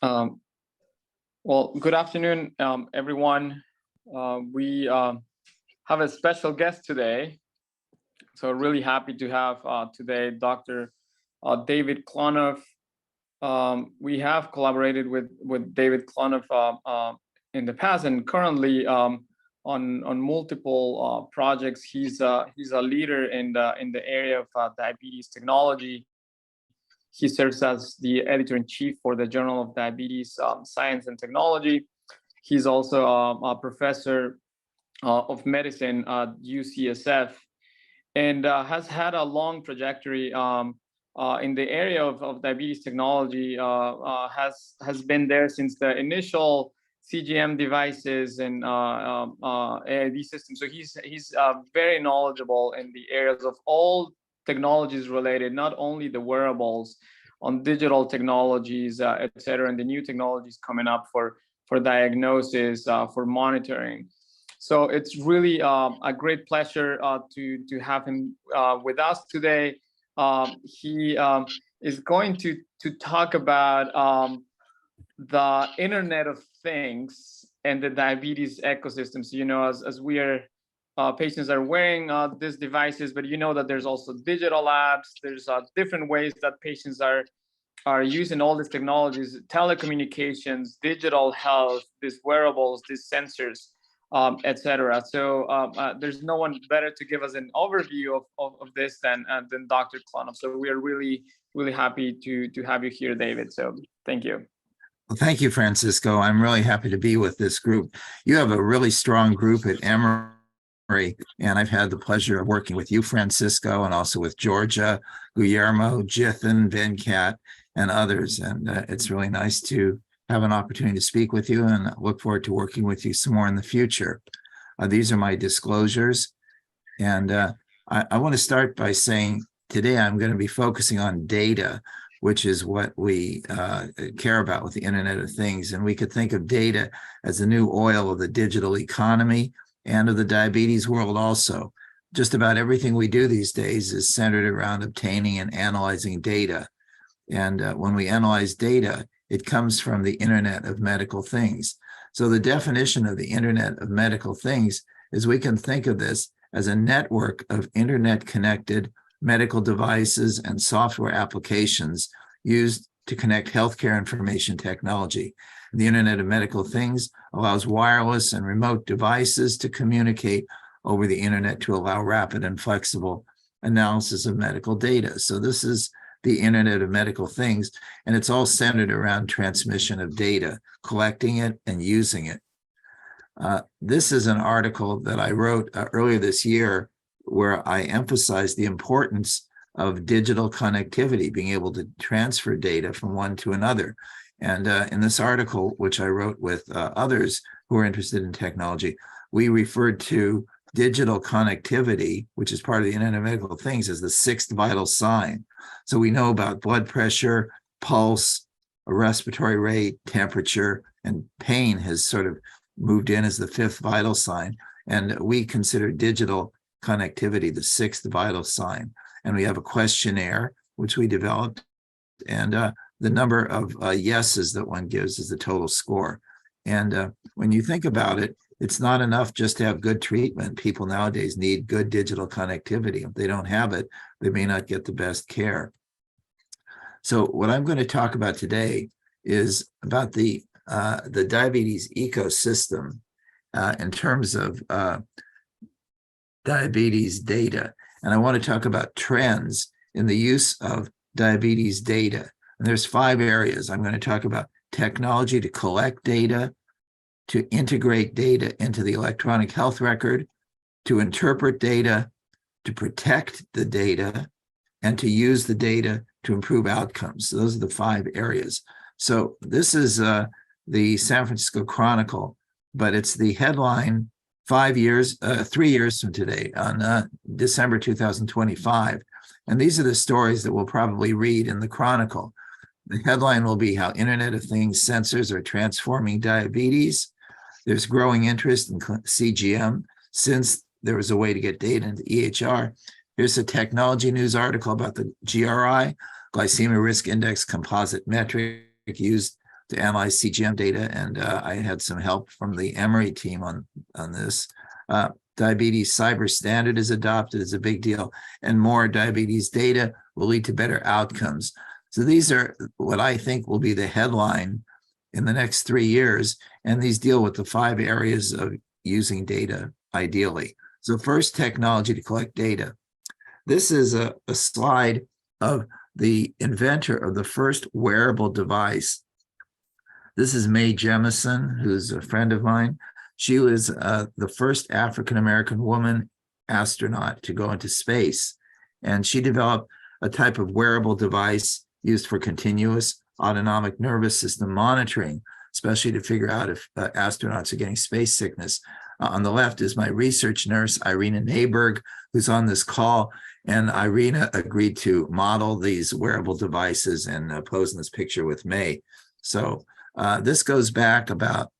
Um, well, good afternoon, everyone. We have a special guest today. So really happy to have today Dr. David Klonoff. We have collaborated with David Klonoff in the past and currently on multiple projects. He's a leader in the area of diabetes technology. He serves as the editor-in-chief for the Journal of Diabetes Science and Technology. He's also a professor of medicine at UCSF and has had a long trajectory in the area of diabetes technology. Has been there since the initial CGM devices and AID systems. So he's very knowledgeable in the areas of all technologies related, not only the wearables, on digital technologies, et cetera, and the new technologies coming up for diagnosis, for monitoring. So it's really a great pleasure to have him with us today. He is going to talk about the Internet of Things and the diabetes ecosystem. So, you know, as we are patients are wearing these devices, but you know that there's also digital apps. There's different ways that patients are using all these technologies, telecommunications, digital health, these wearables, these sensors, etc. So there's no one better to give us an overview of this than Dr. Klonoff. So we are really happy to have you here, David. So thank you. Well, thank you, Francisco. I'm really happy to be with this group. You have a really strong group at Emory, and I've had the pleasure of working with you, Francisco, and also with Georgia, Guillermo, Jithan, Venkat, and others. And it's really nice to have an opportunity to speak with you, and look forward to working with you some more in the future. These are my disclosures. And I want to start by saying today I'm going to be focusing on data, which is what we care about with the Internet of Things. And we could think of data as the new oil of the digital economy and of the diabetes world also. Just about everything we do these days is centered around obtaining and analyzing data. And when we analyze data, it comes from the Internet of Medical Things. So the definition of the Internet of Medical Things is we can think of this as a network of internet-connected medical devices and software applications used to connect healthcare information technology. The Internet of Medical Things allows wireless and remote devices to communicate over the internet to allow rapid and flexible analysis of medical data. So this is the Internet of Medical Things, and it's all centered around transmission of data, collecting it and using it. This is an article that I wrote earlier this year where I emphasized the importance of digital connectivity, being able to transfer data from one to another. And in this article, which I wrote with others who are interested in technology, we referred to digital connectivity, which is part of the Internet of Medical Things, as the sixth vital sign. So we know about blood pressure, pulse, a respiratory rate, temperature, and pain has sort of moved in as the fifth vital sign. And we consider digital connectivity the sixth vital sign. And we have a questionnaire, which we developed, and the number of yeses that one gives is the total score. And when you think about it, it's not enough just to have good treatment. People nowadays need good digital connectivity. If they don't have it, they may not get the best care. So what I'm going to talk about today is about the diabetes ecosystem in terms of diabetes data. And I want to talk about trends in the use of diabetes data. And there's 5 areas. I'm going to talk about technology to collect data, to integrate data into the electronic health record, to interpret data, to protect the data, and to use the data to improve outcomes. So those are the 5 areas. So this is the San Francisco Chronicle, but it's the headline 3 years from today on December 2025. And these are the stories that we'll probably read in the Chronicle. The headline will be how Internet of Things sensors are transforming diabetes. There's growing interest in CGM since there was a way to get data into EHR. Here's a technology news article about the GRI, glycemic risk index composite metric used to analyze CGM data, and I had some help from the Emory team on this. Diabetes cyber standard is adopted as a big deal, and more diabetes data will lead to better outcomes. So these are what I think will be the headline in the next 3 years, and these deal with the 5 areas of using data ideally. So first, technology to collect data. This is a slide of the inventor of the first wearable device. This is Mae Jemison, who's a friend of mine. She was the first African-American woman astronaut to go into space. And she developed a type of wearable device used for continuous autonomic nervous system monitoring, especially to figure out if astronauts are getting space sickness. On the left is my research nurse, Irina Neiberg, who's on this call. And Irina agreed to model these wearable devices and pose in this picture with May. So this goes back about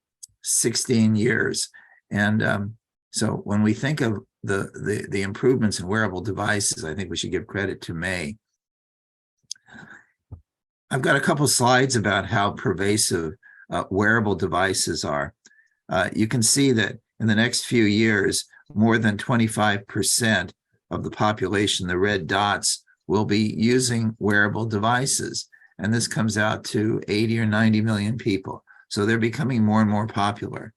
16 years. And so when we think of the improvements in wearable devices, I think we should give credit to May. I've got a couple slides about how pervasive wearable devices are. You can see that in the next few years, more than 25% of the population, the red dots, will be using wearable devices. And this comes out to 80 or 90 million people. So they're becoming more and more popular.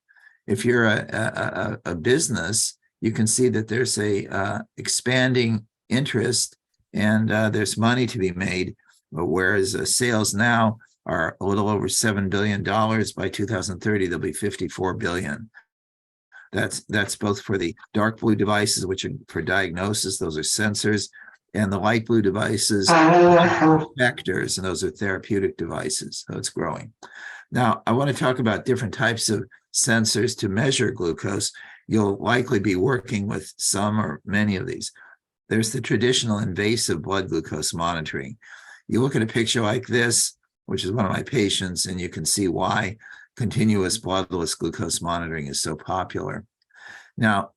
If you're a business, you can see that there's a expanding interest and there's money to be made, whereas sales now are a little over $7 billion. By 2030, they'll be $54 billion. That's both for the dark blue devices, which are for diagnosis, those are sensors, and the light blue devices, vectors, and those are therapeutic devices. So it's growing. Now, I want to talk about different types of sensors to measure glucose. You'll likely be working with some or many of these. There's the traditional invasive blood glucose monitoring. You look at a picture like this, which is one of my patients, and you can see why continuous bloodless glucose monitoring is so popular. Now,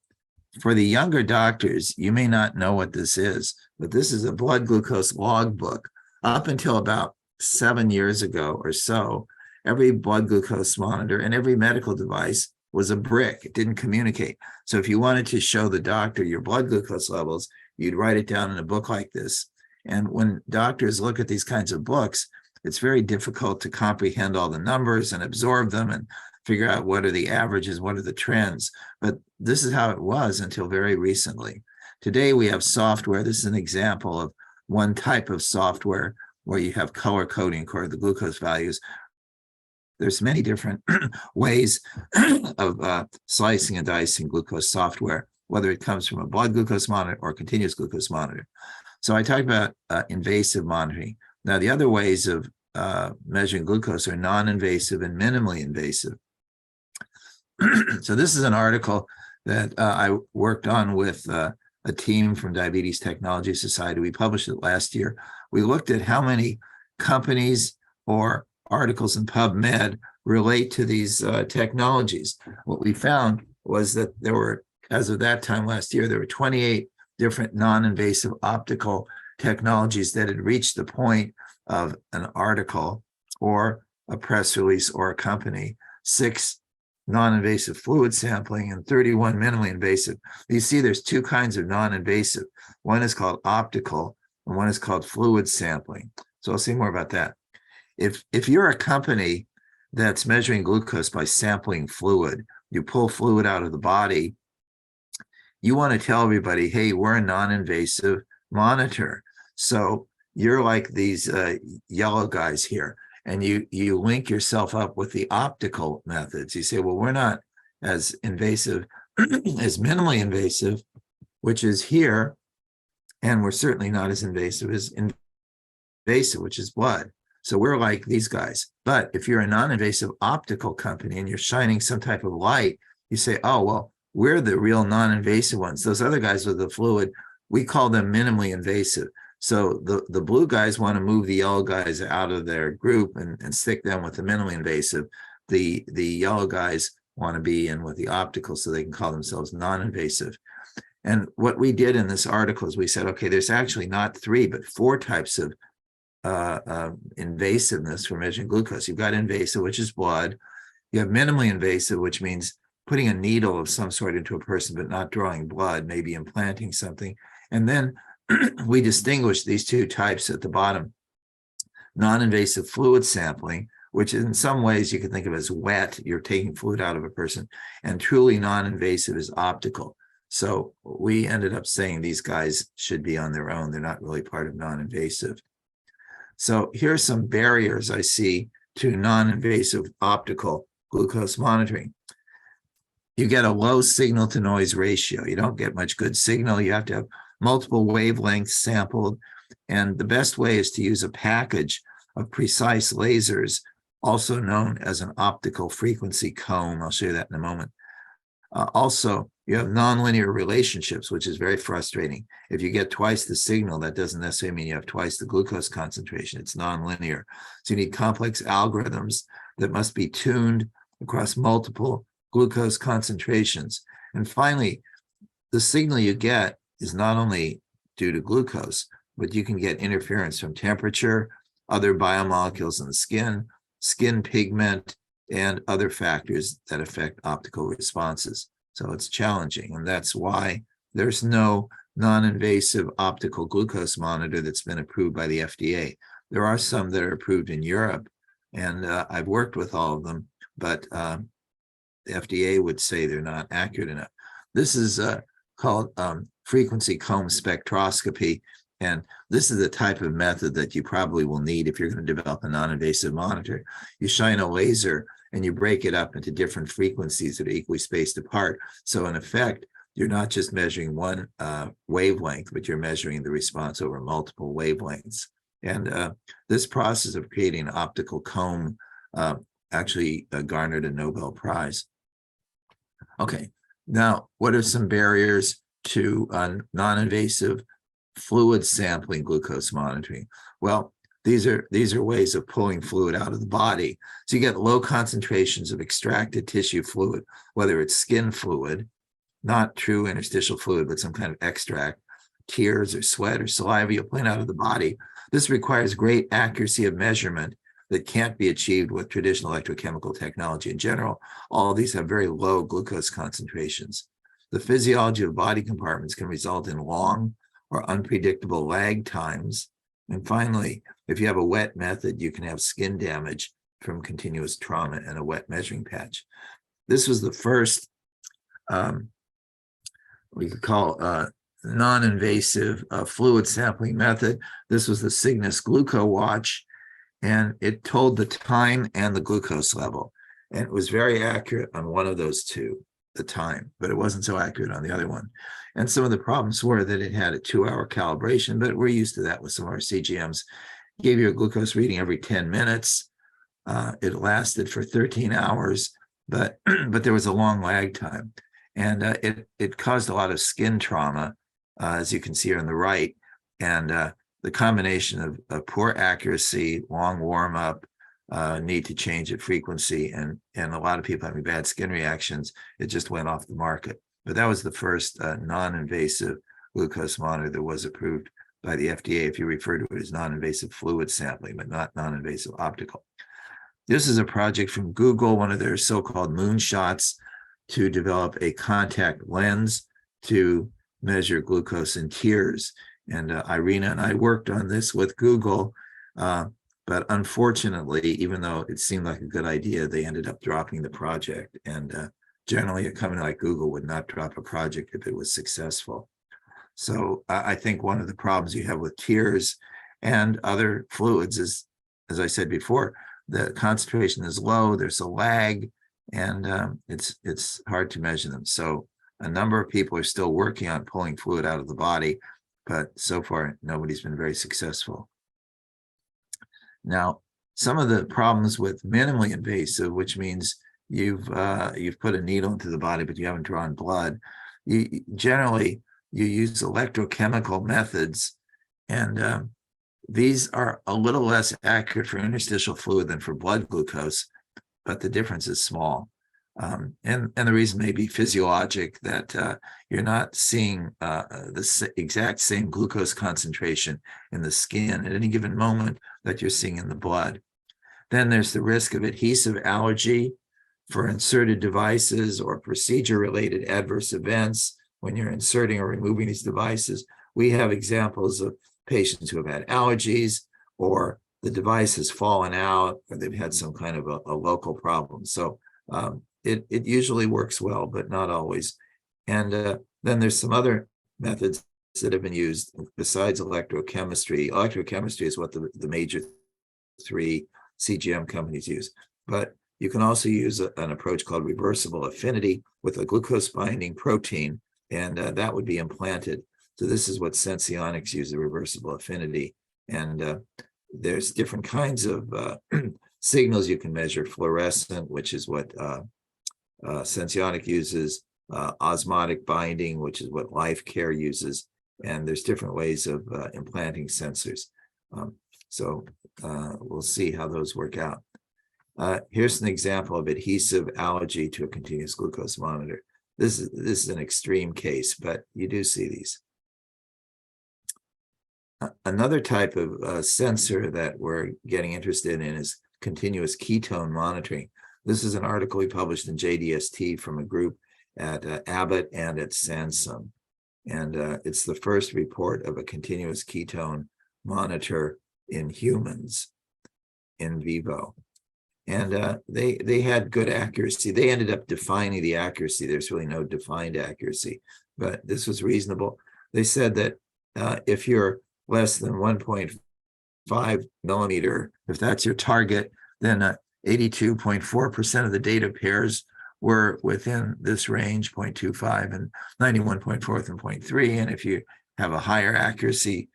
for the younger doctors, you may not know what this is, but this is a blood glucose logbook. Up until about 7 years ago or so, every blood glucose monitor and every medical device was a brick. It didn't communicate. So if you wanted to show the doctor your blood glucose levels, you'd write it down in a book like this. And when doctors look at these kinds of books, it's very difficult to comprehend all the numbers and absorb them and figure out what are the averages, what are the trends. But this is how it was until very recently. Today we have software. This is an example of one type of software where you have color coding according to the glucose values. There's many different ways of slicing and dicing glucose software, whether it comes from a blood glucose monitor or continuous glucose monitor. So I talked about invasive monitoring. Now, the other ways of measuring glucose are non-invasive and minimally invasive. So this is an article that I worked on with a team from Diabetes Technology Society. We published it last year. We looked at how many companies or articles in PubMed relate to these technologies. What we found was that there were, as of that time last year, there were 28 different non-invasive optical technologies that had reached the point of an article or a press release or a company, 6 non-invasive fluid sampling and 31 minimally invasive. You see there's 2 kinds of non-invasive. One is called optical and one is called fluid sampling. So I'll say more about that. If you're a company that's measuring glucose by sampling fluid, you pull fluid out of the body, you want to tell everybody, hey, we're a non-invasive monitor. So you're like these yellow guys here, and you link yourself up with the optical methods. You say, well, we're not as invasive as minimally invasive, which is here, and we're certainly not as invasive as invasive, which is blood. So we're like these guys. But if you're a non-invasive optical company and you're shining some type of light, you say, oh, well, we're the real non-invasive ones. Those other guys with the fluid, we call them minimally invasive. So the blue guys want to move the yellow guys out of their group and stick them with the minimally invasive. The yellow guys want to be in with the optical so they can call themselves non-invasive. And what we did in this article is we said, okay, there's actually not 3, but 4 types of invasiveness for measuring glucose. You've got invasive, which is blood. You have minimally invasive, which means putting a needle of some sort into a person, but not drawing blood, maybe implanting something. And then we distinguish these two types at the bottom. Non-invasive fluid sampling, which in some ways you can think of as wet, you're taking fluid out of a person, and truly non-invasive is optical. So we ended up saying these guys should be on their own. They're not really part of non-invasive. So here are some barriers I see to non-invasive optical glucose monitoring. You get a low signal to noise ratio. You don't get much good signal. You have to have multiple wavelengths sampled. And the best way is to use a package of precise lasers, also known as an optical frequency comb. I'll show you that in a moment. Also, you have nonlinear relationships, which is very frustrating. If you get twice the signal, that doesn't necessarily mean you have twice the glucose concentration. It's nonlinear. So you need complex algorithms that must be tuned across multiple glucose concentrations. And finally, the signal you get is not only due to glucose, but you can get interference from temperature, other biomolecules in the skin pigment, and other factors that affect optical responses. So it's challenging, and that's why there's no non-invasive optical glucose monitor that's been approved by the FDA. There are some that are approved in Europe, and I've worked with all of them, but the FDA would say they're not accurate enough. This is called frequency comb spectroscopy, and this is the type of method that you probably will need if you're going to develop a non-invasive monitor. You shine a laser and you break it up into different frequencies that are equally spaced apart. So in effect, you're not just measuring one wavelength, but you're measuring the response over multiple wavelengths. And this process of creating an optical comb actually garnered a Nobel Prize. Okay, now what are some barriers to non-invasive fluid sampling glucose monitoring? Well, these are ways of pulling fluid out of the body. So you get low concentrations of extracted tissue fluid, whether it's skin fluid, not true interstitial fluid, but some kind of extract, tears or sweat or saliva you're pulling out of the body. This requires great accuracy of measurement that can't be achieved with traditional electrochemical technology. In general, all of these have very low glucose concentrations. The physiology of body compartments can result in long or unpredictable lag times. And finally, if you have a wet method, you can have skin damage from continuous trauma and a wet measuring patch. This was the first, we could call non-invasive fluid sampling method. This was the Cygnus Gluco Watch, and it told the time and the glucose level. And it was very accurate on one of those two, the time, but it wasn't so accurate on the other one. And some of the problems were that it had a 2-hour calibration, but we're used to that with some of our CGMs. It gave you a glucose reading every 10 minutes. It lasted for 13 hours, but there was a long lag time. And it caused a lot of skin trauma, as you can see here on the right. And the combination of poor accuracy, long warm up, need to change at frequency, and a lot of people having bad skin reactions, it just went off the market. But that was the first non-invasive glucose monitor that was approved by the FDA, if you refer to it as non-invasive fluid sampling, but not non-invasive optical. This is a project from Google, one of their so-called moonshots, to develop a contact lens to measure glucose in tears. And Irina and I worked on this with Google, but unfortunately, even though it seemed like a good idea, they ended up dropping the project. And generally, a company like Google would not drop a project if it was successful. So I think one of the problems you have with tears and other fluids is, as I said before, the concentration is low, there's a lag, and it's hard to measure them. So a number of people are still working on pulling fluid out of the body, but so far nobody's been very successful. Now, some of the problems with minimally invasive, which means you've put a needle into the body, but you haven't drawn blood. Generally, you use electrochemical methods, and these are a little less accurate for interstitial fluid than for blood glucose, but the difference is small. And the reason may be physiologic, that you're not seeing the exact same glucose concentration in the skin at any given moment that you're seeing in the blood. Then there's the risk of adhesive allergy for inserted devices or procedure-related adverse events when you're inserting or removing these devices. We have examples of patients who have had allergies, or the device has fallen out, or they've had some kind of a local problem. So it usually works well, but not always. And then there's some other methods that have been used besides electrochemistry. Electrochemistry is what the major three CGM companies use. But you can also use an approach called reversible affinity with a glucose binding protein, and that would be implanted. So this is what Senseonics uses, reversible affinity. And there's different kinds of signals you can measure. Fluorescent, which is what Senseonic uses, osmotic binding, which is what Life Care uses, and there's different ways of implanting sensors. So we'll see how those work out. Here's an example of adhesive allergy to a continuous glucose monitor. This is an extreme case, but you do see these. Another type of sensor that we're getting interested in is continuous ketone monitoring. This is an article we published in JDST from a group at Abbott and at Sansum. And it's the first report of a continuous ketone monitor in humans in vivo. And they had good accuracy. They ended up defining the accuracy. There's really no defined accuracy, but this was reasonable. They said that if you're less than 1.5 millimeter, if that's your target, then 82.4% of the data pairs were within this range, 0.25 and 91.4 and 0.3. And if you have a higher accuracy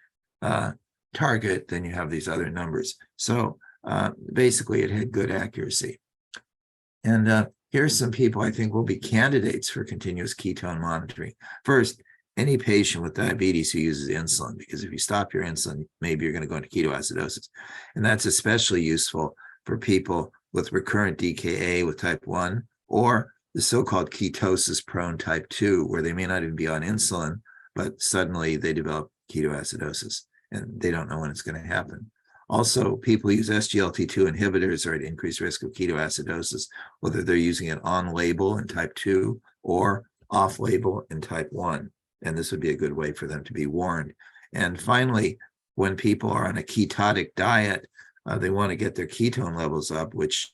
target, then you have these other numbers. So basically it had good accuracy. And here's some people I think will be candidates for continuous ketone monitoring. First, any patient with diabetes who uses insulin, because if you stop your insulin, maybe you're going to go into ketoacidosis. And that's especially useful for people with recurrent DKA with type 1, or the so-called ketosis-prone type 2, where they may not even be on insulin, but suddenly they develop ketoacidosis, and they don't know when it's going to happen. Also, people who use SGLT2 inhibitors are at increased risk of ketoacidosis, whether they're using it on-label in type 2 or off-label in type 1. And this would be a good way for them to be warned. And finally, when people are on a ketotic diet, they want to get their ketone levels up, which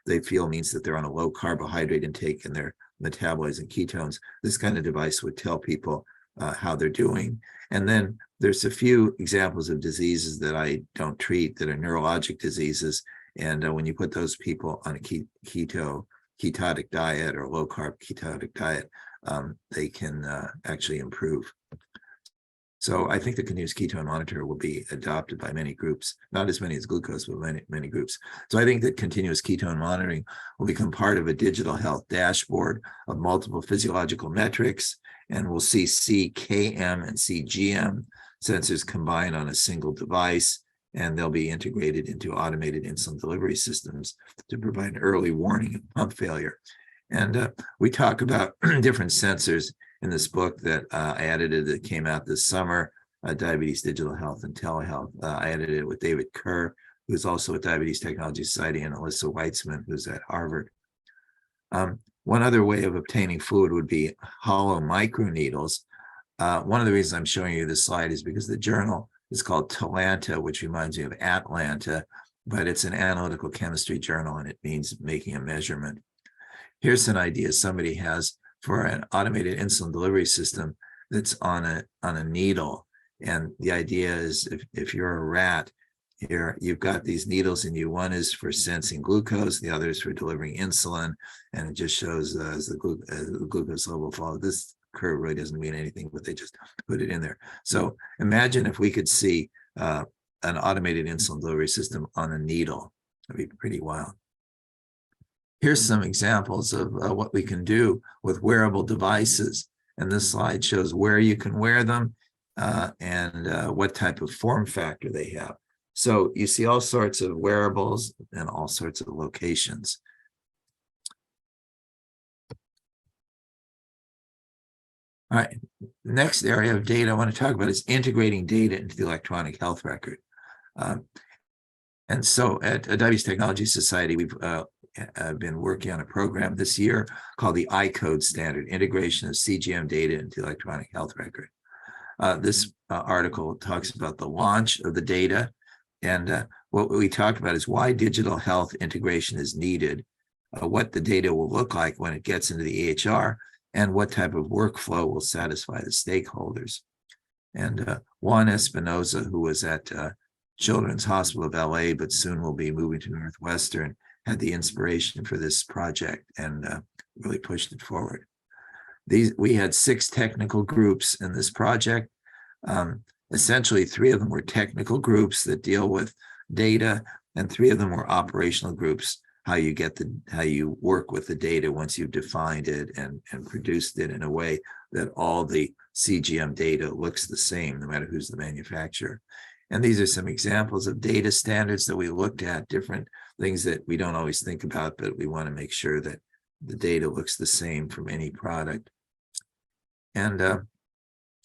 they feel means that they're on a low carbohydrate intake and they're metabolizing ketones. This kind of device would tell people how they're doing. And then there's a few examples of diseases that I don't treat that are neurologic diseases. And when you put those people on a ketotic diet or low carb ketotic diet, they can actually improve. So I think the continuous ketone monitor will be adopted by many groups, not as many as glucose, but many groups. So I think that continuous ketone monitoring will become part of a digital health dashboard of multiple physiological metrics, and we'll see CKM and CGM sensors combined on a single device, and they'll be integrated into automated insulin delivery systems to provide early warning of pump failure. And we talk about different sensors in this book that I edited that came out this summer, Diabetes Digital Health and Telehealth. I edited it with David Kerr, who's also at Diabetes Technology Society, and Alyssa Weitzman, who's at Harvard. One other way of obtaining fluid would be hollow microneedles. One of the reasons I'm showing you this slide is because the journal is called Talanta, which reminds me of Atlanta, but it's an analytical chemistry journal, and it means making a measurement. Here's an idea somebody has for an automated insulin delivery system that's on a needle. And the idea is if you're a rat, you've got these needles in you. One is for sensing glucose, the other is for delivering insulin, and it just shows as the glucose level falls. This curve really doesn't mean anything, but they just put it in there. So imagine if we could see an automated insulin delivery system on a needle. That'd be pretty wild. Here's some examples of what we can do with wearable devices. And this slide shows where you can wear them and what type of form factor they have. So you see all sorts of wearables and all sorts of locations. All right, the next area of data I want to talk about is integrating data into the electronic health record. And so at Diabetes Technology Society, we've been working on a program this year called the ICODE standard, integration of CGM data into the electronic health record. This article talks about the launch of the data, and what we talked about is why digital health integration is needed, what the data will look like when it gets into the EHR, and what type of workflow will satisfy the stakeholders. And Juan Espinoza, who was at Children's Hospital of LA, but soon will be moving to Northwestern, had the inspiration for this project and really pushed it forward. We had 6 technical groups in this project. Essentially, 3 of them were technical groups that deal with data, and 3 of them were operational groups, how you work with the data once you've defined it and produced it in a way that all the CGM data looks the same, no matter who's the manufacturer. And these are some examples of data standards that we looked at, different things that we don't always think about, but we want to make sure that the data looks the same from any product. And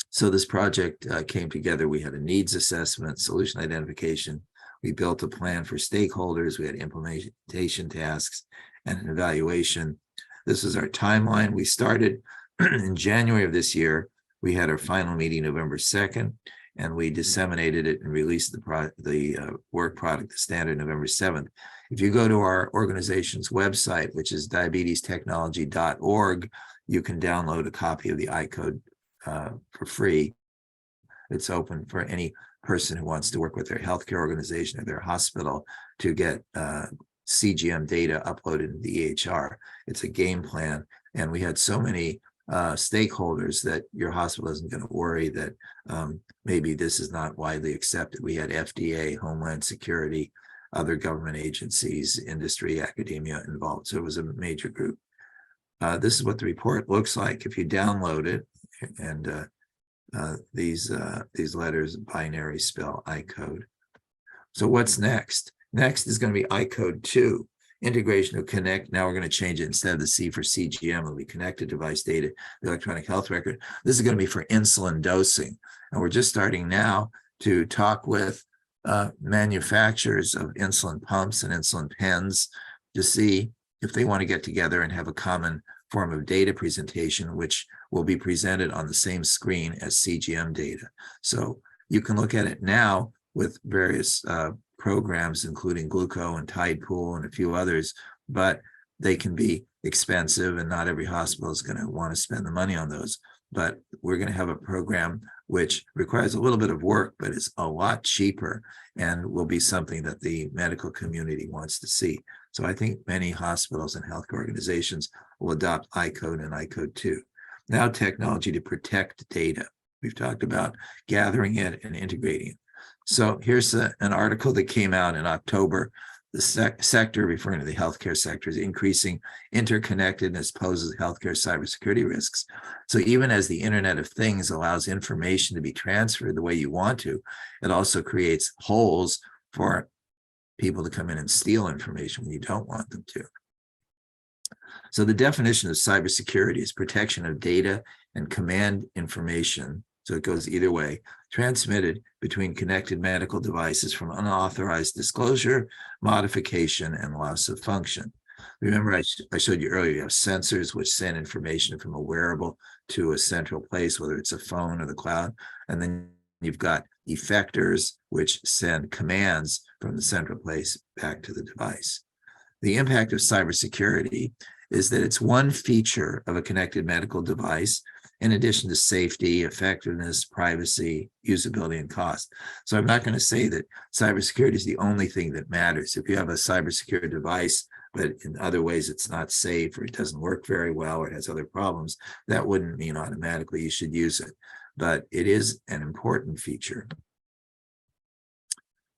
so this project came together. We had a needs assessment, solution identification. We built a plan for stakeholders. We had implementation tasks and an evaluation. This was our timeline. We started in January of this year. We had our final meeting November 2nd, and we disseminated it and released the work product, the standard, November 7th. If you go to our organization's website, which is diabetestechnology.org, you can download a copy of the ICODE for free. It's open for any person who wants to work with their healthcare organization or their hospital to get CGM data uploaded into the EHR. It's a game plan, and we had so many stakeholders that your hospital isn't going to worry that maybe this is not widely accepted. We had FDA, Homeland Security, other government agencies, industry, academia involved. So it was a major group. This is what the report looks like if you download it, and these letters binary spell ICODE. So what's next? Next is going to be ICODE 2, integration of connect. Now we're going to change it. Instead of the C for CGM, it'll be connected device data, the electronic health record. This is going to be for insulin dosing. And we're just starting now to talk with manufacturers of insulin pumps and insulin pens to see if they want to get together and have a common form of data presentation, which will be presented on the same screen as CGM data. So you can look at it now with various programs, including Gluco and Tidepool and a few others, but they can be expensive, and not every hospital is going to want to spend the money on those. But we're going to have a program which requires a little bit of work, but is a lot cheaper and will be something that the medical community wants to see. So I think many hospitals and healthcare organizations will adopt ICODE and ICODE 2. Now, technology to protect data. We've talked about gathering it and integrating it. So here's an article that came out in October. The sector, referring to the healthcare sector, is increasing interconnectedness poses healthcare cybersecurity risks. So even as the Internet of Things allows information to be transferred the way you want to, it also creates holes for people to come in and steal information when you don't want them to. So the definition of cybersecurity is protection of data and command information, so it goes either way, transmitted between connected medical devices from unauthorized disclosure, modification, and loss of function. Remember, I showed you earlier, you have sensors which send information from a wearable to a central place, whether it's a phone or the cloud, and then you've got effectors which send commands from the central place back to the device. The impact of cybersecurity is that it's one feature of a connected medical device in addition to safety, effectiveness, privacy, usability, and cost. So I'm not going to say that cybersecurity is the only thing that matters. If you have a cybersecurity device, but in other ways it's not safe or it doesn't work very well or it has other problems, that wouldn't mean automatically you should use it. But it is an important feature.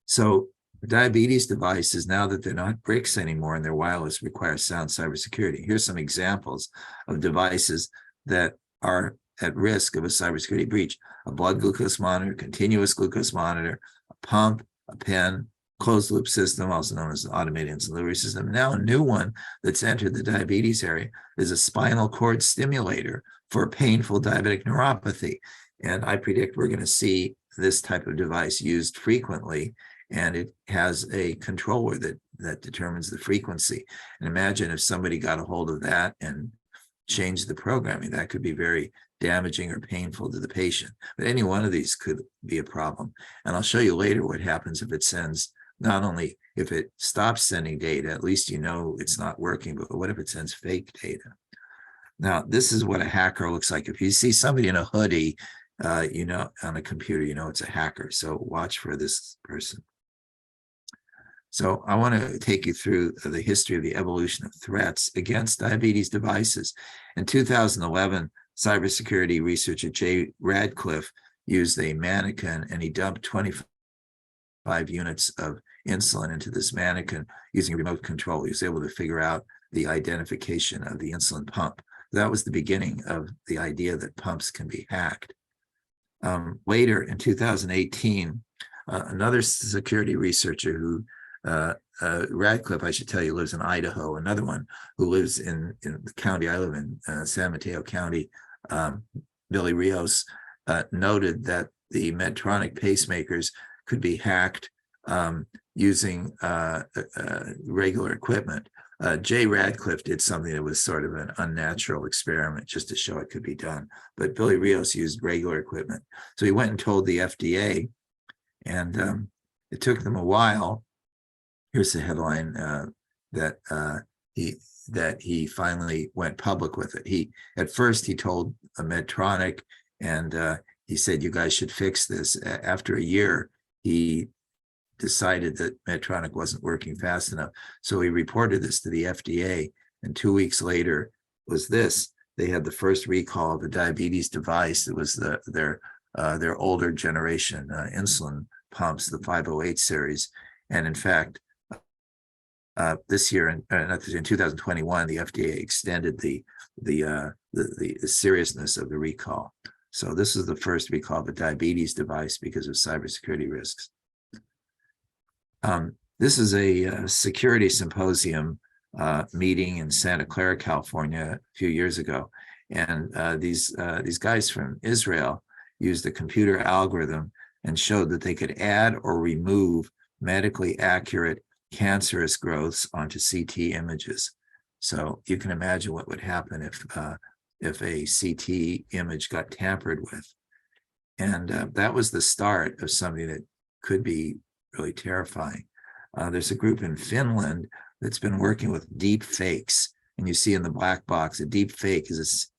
So diabetes devices, now that they're not bricks anymore and they're wireless, require sound cybersecurity. Here's some examples of devices that are at risk of a cybersecurity breach: a blood glucose monitor, continuous glucose monitor, a pump, a pen, closed loop system, also known as the automated insulin delivery system. Now a new one that's entered the diabetes area is a spinal cord stimulator for painful diabetic neuropathy. And I predict we're going to see this type of device used frequently, and it has a controller that determines the frequency. And imagine if somebody got a hold of that and changed the programming, that could be very damaging or painful to the patient. But any one of these could be a problem. And I'll show you later what happens if it sends, not only if it stops sending data, at least you know it's not working, but what if it sends fake data? Now, this is what a hacker looks like. If you see somebody in a hoodie, you know, on a computer, you know it's a hacker. So watch for this person. So I want to take you through the history of the evolution of threats against diabetes devices. In 2011, cybersecurity researcher Jay Radcliffe used a mannequin, and he dumped 25 units of insulin into this mannequin using remote control. He was able to figure out the identification of the insulin pump. That was the beginning of the idea that pumps can be hacked. Later in 2018, another security researcher who Radcliffe, I should tell you, lives in Idaho. Another one who lives in the county I live in, San Mateo County, Billy Rios, noted that the Medtronic pacemakers could be hacked using regular equipment. Jay Radcliffe did something that was sort of an unnatural experiment just to show it could be done. But Billy Rios used regular equipment. So he went and told the FDA, and it took them a while. Here's the headline that he finally went public with it. At first he told Medtronic, and he said, you guys should fix this. After a year, he decided that Medtronic wasn't working fast enough. So he reported this to the FDA, and 2 weeks later was this. They had the first recall of a diabetes device. It was their older generation insulin pumps, the 508 series. And in fact, this year, in 2021, the FDA extended the seriousness of the recall. So this is the first recall of a diabetes device because of cybersecurity risks. This is a security symposium meeting in Santa Clara, California, a few years ago, and these guys from Israel used a computer algorithm and showed that they could add or remove medically accurate cancerous growths onto CT images. So you can imagine what would happen if a CT image got tampered with. And that was the start of something that could be really terrifying. There's a group in Finland that's been working with deep fakes. And you see in the black box, a deep fake is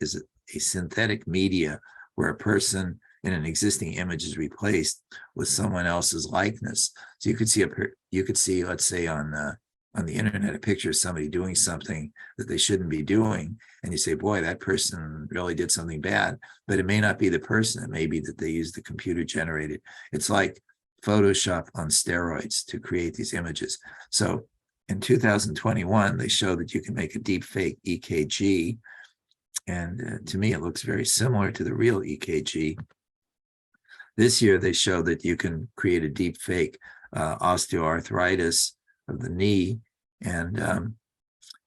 a synthetic media where a person in an existing image is replaced with someone else's likeness. So you could see, let's say on the internet, a picture of somebody doing something that they shouldn't be doing, and you say, boy, that person really did something bad, but it may not be the person. It may be that they used the computer generated. It's like Photoshop on steroids to create these images. So in 2021, they showed that you can make a deep fake EKG, and to me, it looks very similar to the real EKG. This year, they show that you can create a deep fake osteoarthritis of the knee, and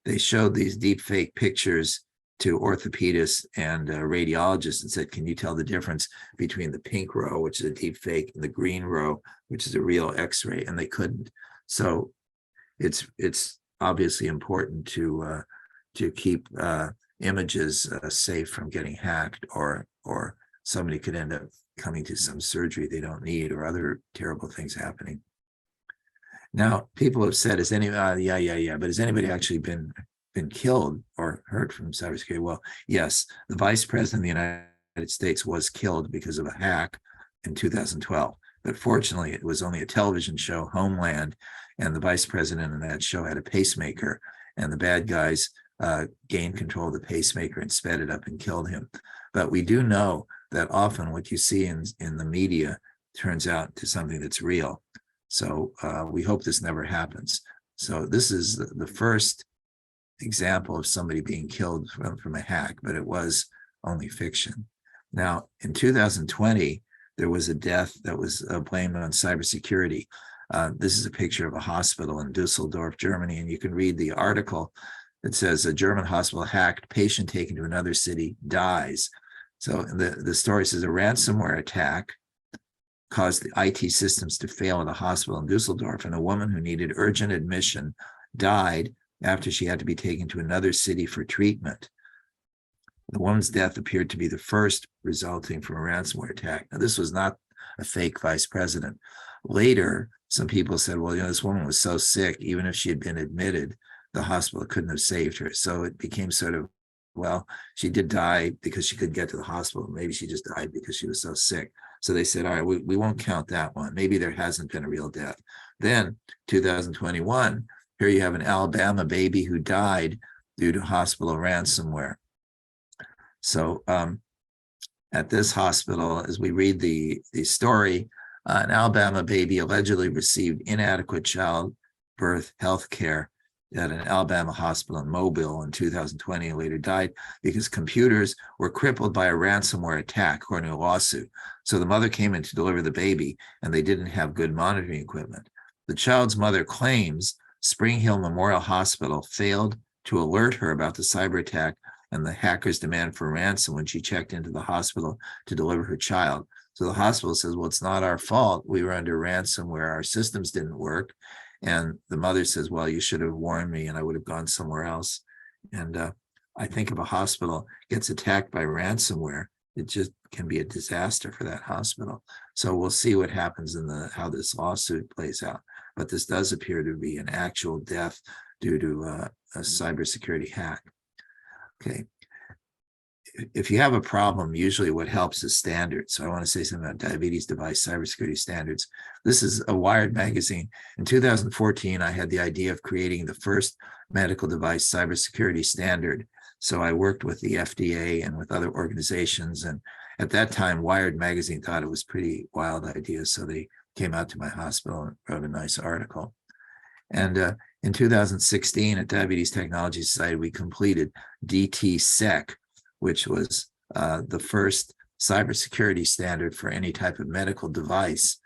they showed these deep fake pictures to orthopedists and radiologists and said, can you tell the difference between the pink row, which is a deep fake, and the green row, which is a real X-ray? And they couldn't. So it's obviously important to keep images safe from getting hacked, or somebody could end up coming to some surgery they don't need, or other terrible things happening. Now, people have said, but has anybody actually been killed or hurt from cybersecurity? Well, yes, the vice president of the United States was killed because of a hack in 2012. But fortunately, it was only a television show, Homeland, and the vice president in that show had a pacemaker, and the bad guys gained control of the pacemaker and sped it up and killed him. But we do know that often what you see in the media turns out to something that's real. So we hope this never happens. So this is the first example of somebody being killed from a hack, but it was only fiction. Now, in 2020, there was a death that was blamed on cybersecurity. This is a picture of a hospital in Dusseldorf, Germany, and you can read the article. It says a German hospital hacked, patient taken to another city dies. So the story says a ransomware attack caused the IT systems to fail at a hospital in Dusseldorf, and a woman who needed urgent admission died after she had to be taken to another city for treatment. The woman's death appeared to be the first resulting from a ransomware attack. Now, this was not a fake vice president. Later, some people said, well, this woman was so sick, even if she had been admitted, the hospital couldn't have saved her. So it became sort of, well, she did die because she couldn't get to the hospital. Maybe she just died because she was so sick. So they said, all right, we won't count that one. Maybe there hasn't been a real death. Then 2021, here you have an Alabama baby who died due to hospital ransomware. So at this hospital, as we read the story, an Alabama baby allegedly received inadequate childbirth health care at an Alabama hospital in Mobile in 2020 and later died because computers were crippled by a ransomware attack, according to a lawsuit. So the mother came in to deliver the baby and they didn't have good monitoring equipment. The child's mother claims Spring Hill Memorial Hospital failed to alert her about the cyber attack and the hacker's demand for ransom when she checked into the hospital to deliver her child. So the hospital says, well, it's not our fault. We were under ransomware. Our systems didn't work. And the mother says, well, you should have warned me and I would have gone somewhere else. And I think if a hospital gets attacked by ransomware, it just can be a disaster for that hospital. So we'll see what happens in how this lawsuit plays out. But this does appear to be an actual death due to a cybersecurity hack. Okay. If you have a problem, usually what helps is standards. So I want to say something about diabetes device cybersecurity standards. This is a Wired magazine. In 2014, I had the idea of creating the first medical device cybersecurity standard. So I worked with the FDA and with other organizations. And at that time, Wired magazine thought it was pretty wild idea. So they came out to my hospital and wrote a nice article. And in 2016 at Diabetes Technology Society, we completed DT-SEC, which was the first cybersecurity standard for any type of medical device.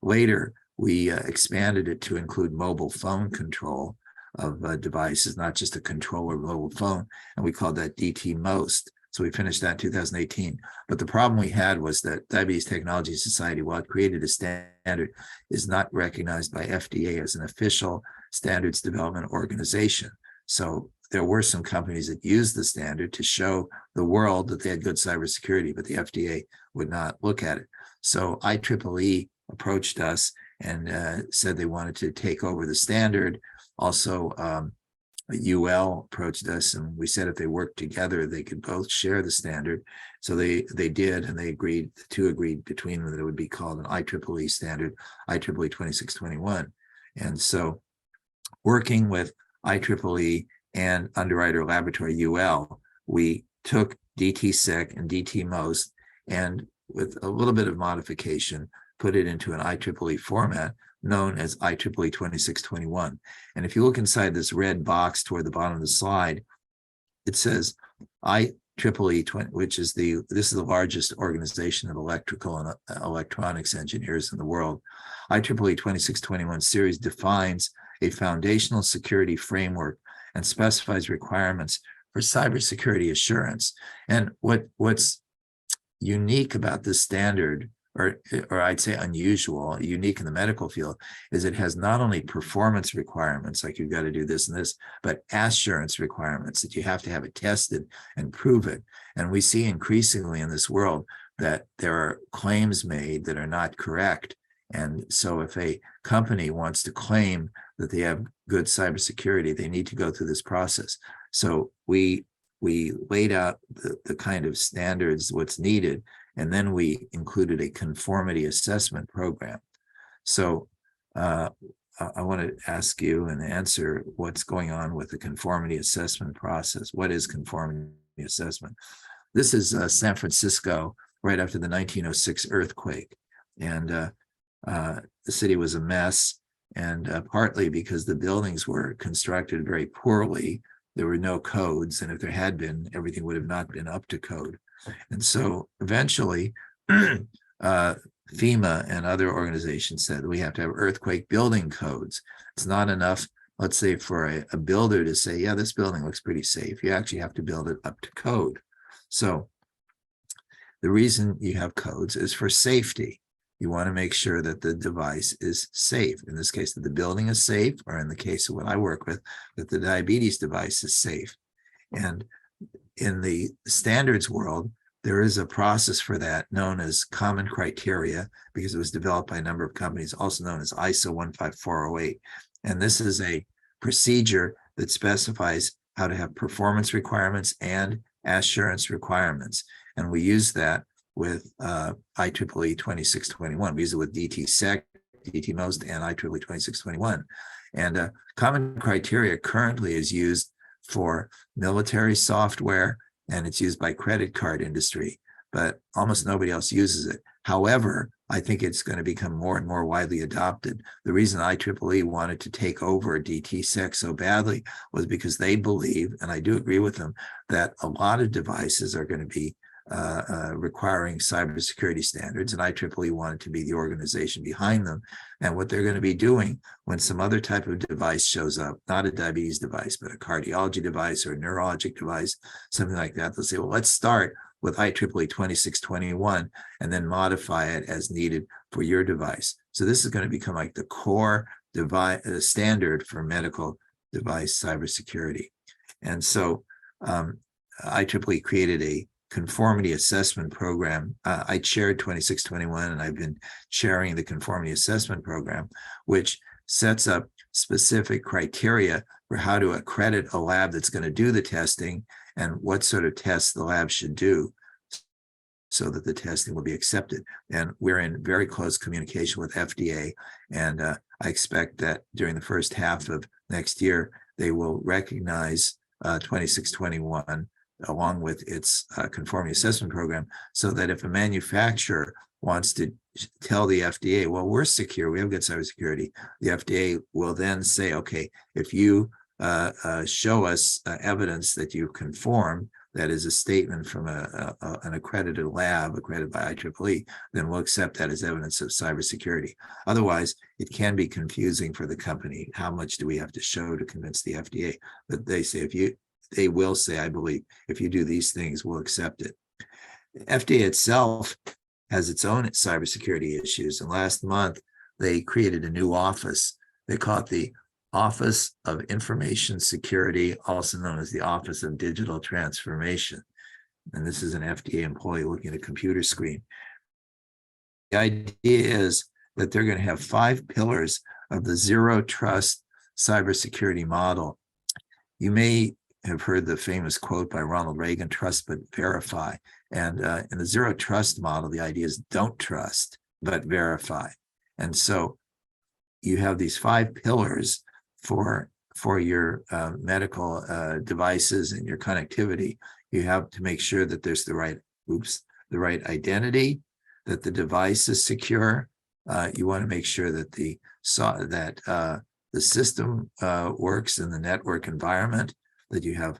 Later, we expanded it to include mobile phone control of devices, not just a controller mobile phone, and we called that DT-MOST. So we finished that in 2018. But the problem we had was that Diabetes Technology Society, while it created a standard, is not recognized by FDA as an official standards development organization. So there were some companies that used the standard to show the world that they had good cybersecurity, but the FDA would not look at it. So IEEE approached us and said they wanted to take over the standard. Also, UL approached us and we said if they worked together, they could both share the standard. So they did, and they agreed, the two agreed between them that it would be called an IEEE standard, IEEE 2621. And so working with IEEE and Underwriter Laboratory UL, we took DT-SEC and DT-MOST and with a little bit of modification, put it into an IEEE format known as IEEE 2621. And if you look inside this red box toward the bottom of the slide, it says IEEE, which is this is the largest organization of electrical and electronics engineers in the world. IEEE 2621 series defines a foundational security framework and specifies requirements for cybersecurity assurance. And what's unique about this standard, or I'd say unusual, unique in the medical field, is it has not only performance requirements, like you've got to do this and this, but assurance requirements that you have to have it tested and prove it. And we see increasingly in this world that there are claims made that are not correct. And so if a company wants to claim that they have good cybersecurity, they need to go through this process. So we laid out the kind of standards, what's needed, and then we included a conformity assessment program. So I want to ask you and answer what's going on with the conformity assessment process. What is conformity assessment? This is San Francisco right after the 1906 earthquake. And the city was a mess, and partly because the buildings were constructed very poorly. There were no codes, and if there had been, everything would have not been up to code. And so eventually, FEMA and other organizations said we have to have earthquake building codes. It's not enough, let's say, for a builder to say, yeah, this building looks pretty safe. You actually have to build it up to code. So the reason you have codes is for safety. You want to make sure that the device is safe. In this case, that the building is safe, or in the case of what I work with, that the diabetes device is safe. And in the standards world, there is a process for that known as common criteria, because it was developed by a number of companies, also known as ISO 15408. And this is a procedure that specifies how to have performance requirements and assurance requirements. And we use that with IEEE 2621. We use it with DT-SEC, DT-MOST, and IEEE 2621. And common criteria currently is used for military software, and it's used by credit card industry, but almost nobody else uses it. However, I think it's going to become more and more widely adopted. The reason IEEE wanted to take over DT-SEC so badly was because they believe, and I do agree with them, that a lot of devices are going to be requiring cybersecurity standards, and IEEE wanted to be the organization behind them. And what they're going to be doing when some other type of device shows up, not a diabetes device, but a cardiology device or a neurologic device, something like that, they'll say, well, let's start with IEEE 2621 and then modify it as needed for your device. So this is going to become like the core device standard for medical device cybersecurity. And so IEEE created a conformity assessment program. I chaired 2621, and I've been chairing the conformity assessment program, which sets up specific criteria for how to accredit a lab that's going to do the testing and what sort of tests the lab should do so that the testing will be accepted. And we're in very close communication with FDA, and I expect that during the first half of next year, they will recognize 2621 along with its conformity assessment program, so that if a manufacturer wants to tell the FDA, well, we're secure, we have good cybersecurity, the FDA will then say, okay, if you show us evidence that you conform, that is a statement from an accredited lab, accredited by IEEE, then we'll accept that as evidence of cybersecurity. Otherwise, it can be confusing for the company. How much do we have to show to convince the FDA? But they say, they will say, I believe, if you do these things, we'll accept it. FDA itself has its own cybersecurity issues. And last month, they created a new office. They call it the Office of Information Security, also known as the Office of Digital Transformation. And this is an FDA employee looking at a computer screen. The idea is that they're going to have 5 pillars of the zero trust cybersecurity model. You may have heard the famous quote by Ronald Reagan, trust but verify. And in the zero trust model, the idea is don't trust, but verify. And so you have these 5 pillars for your medical devices and your connectivity. You have to make sure that there's the right identity, that the device is secure. You want to make sure that the system works in the network environment, that you have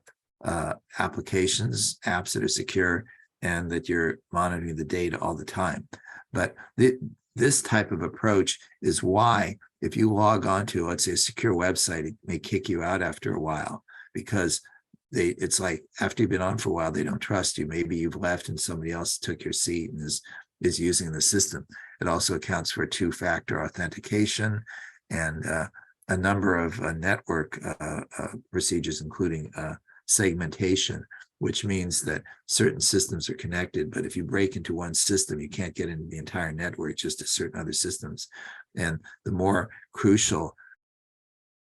applications, apps that are secure, and that you're monitoring the data all the time. But this type of approach is why if you log on to, let's say, a secure website, it may kick you out after a while, because it's like after you've been on for a while, they don't trust you. Maybe you've left and somebody else took your seat and is using the system. It also accounts for 2-factor authentication and a number of network procedures, including segmentation, which means that certain systems are connected, but if you break into one system, you can't get into the entire network, just to certain other systems. And the more crucial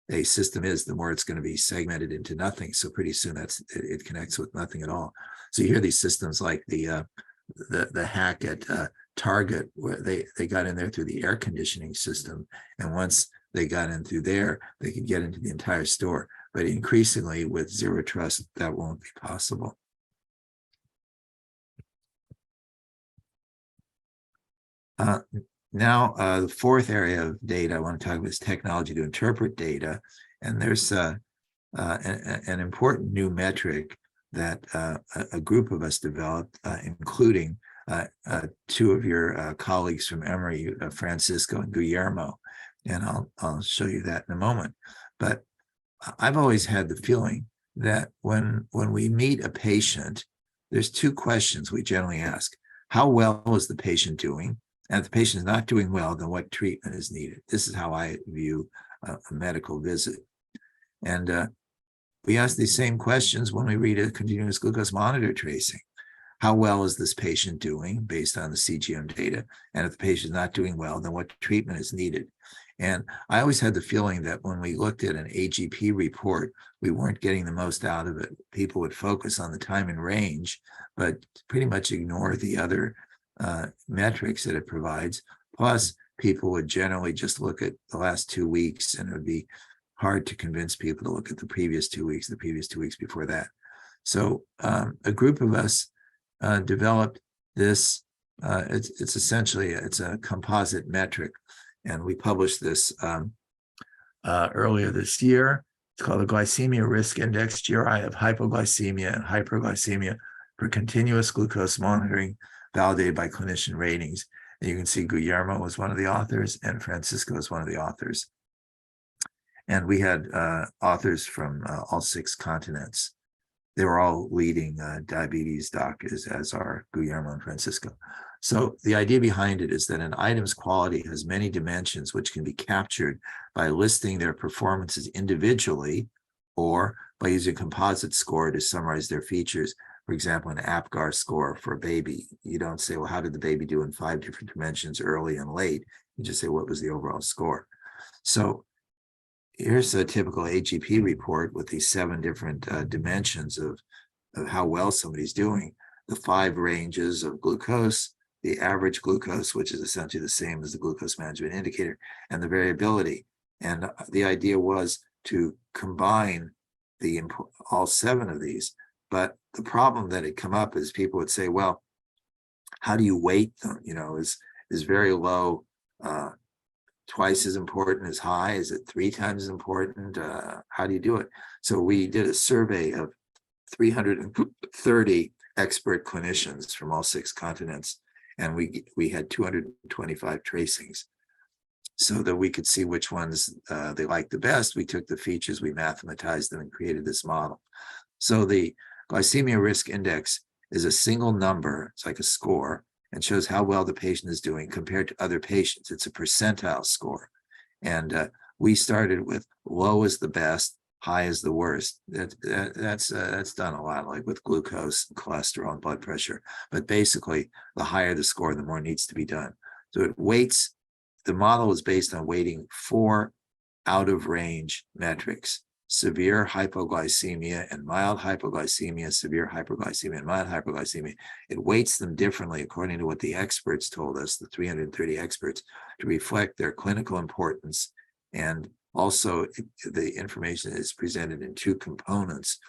a system is, the more it's going to be segmented into nothing. So pretty soon it connects with nothing at all. So you hear these systems like the hack at Target, where they got in there through the air conditioning system, and once they got in through there, they could get into the entire store. But increasingly with zero trust, that won't be possible. Now, the 4th area of data I want to talk about is technology to interpret data. And there's an important new metric that a group of us developed, including two of your colleagues from Emory, Francisco and Guillermo, and I'll show you that in a moment. But I've always had the feeling that when we meet a patient, there's two questions we generally ask. How well is the patient doing? And if the patient is not doing well, then what treatment is needed? This is how I view a medical visit. And we ask these same questions when we read a continuous glucose monitor tracing. How well is this patient doing based on the CGM data? And if the patient is not doing well, then what treatment is needed? And I always had the feeling that when we looked at an AGP report, we weren't getting the most out of it. People would focus on the time and range, but pretty much ignore the other metrics that it provides. Plus, people would generally just look at the last 2 weeks, and it would be hard to convince people to look at the previous 2 weeks, the previous 2 weeks before that. So a group of us developed this. It's essentially, it's a composite metric. And we published this earlier this year. It's called the Glycemia Risk Index, GRI of hypoglycemia and hyperglycemia for continuous glucose monitoring, validated by clinician ratings. And you can see Guillermo was one of the authors and Francisco was one of the authors. And we had authors from all 6 continents. They were all leading diabetes doctors, as are Guillermo and Francisco. So the idea behind it is that an item's quality has many dimensions which can be captured by listing their performances individually or by using a composite score to summarize their features. For example, an APGAR score for a baby. You don't say, well, how did the baby do in 5 different dimensions, early and late? You just say, what was the overall score? So here's a typical AGP report with these 7 different dimensions of how well somebody's doing. The 5 ranges of glucose, the average glucose, which is essentially the same as the glucose management indicator, and the variability. And the idea was to combine all 7 of these. But the problem that had come up is people would say, well, how do you weight them? You know, is very low twice as important as high? Is it 3 times as important? How do you do it? So we did a survey of 330 expert clinicians from all 6 continents, and we had 225 tracings so that we could see which ones they liked the best. We took the features, we mathematized them, and created this model. So the glycemia risk index is a single number. It's like a score, and shows how well the patient is doing compared to other patients. It's a percentile score. And we started with low is the best, high is the worst. That's done a lot, like with glucose, and cholesterol, and blood pressure. But basically, the higher the score, the more needs to be done. So it weights, the model is based on weighting 4 out of range metrics: severe hypoglycemia and mild hypoglycemia, severe hyperglycemia and mild hyperglycemia. It weights them differently according to what the experts told us, the 330 experts, to reflect their clinical importance. And also the information is presented in 2 components,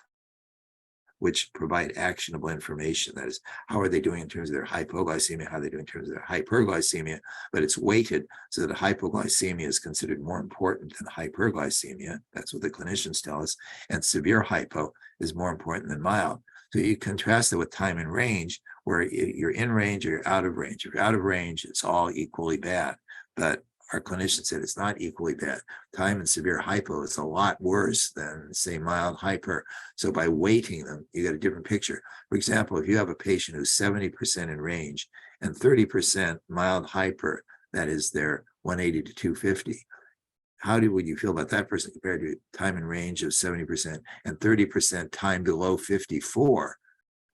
which provide actionable information. That is, how are they doing in terms of their hypoglycemia, how are they doing in terms of their hyperglycemia, but it's weighted so that hypoglycemia is considered more important than hyperglycemia. That's what the clinicians tell us. And severe hypo is more important than mild. So you contrast it with time and range, where you're in range or you're out of range. If you're out of range, it's all equally bad. But our clinician said it's not equally bad. Time and severe hypo is a lot worse than, say, mild hyper. So by weighting them, you get a different picture. For example, if you have a patient who's 70% in range and 30% mild hyper, that is their 180 to 250, would you feel about that person compared to time in range of 70% and 30% time below 54?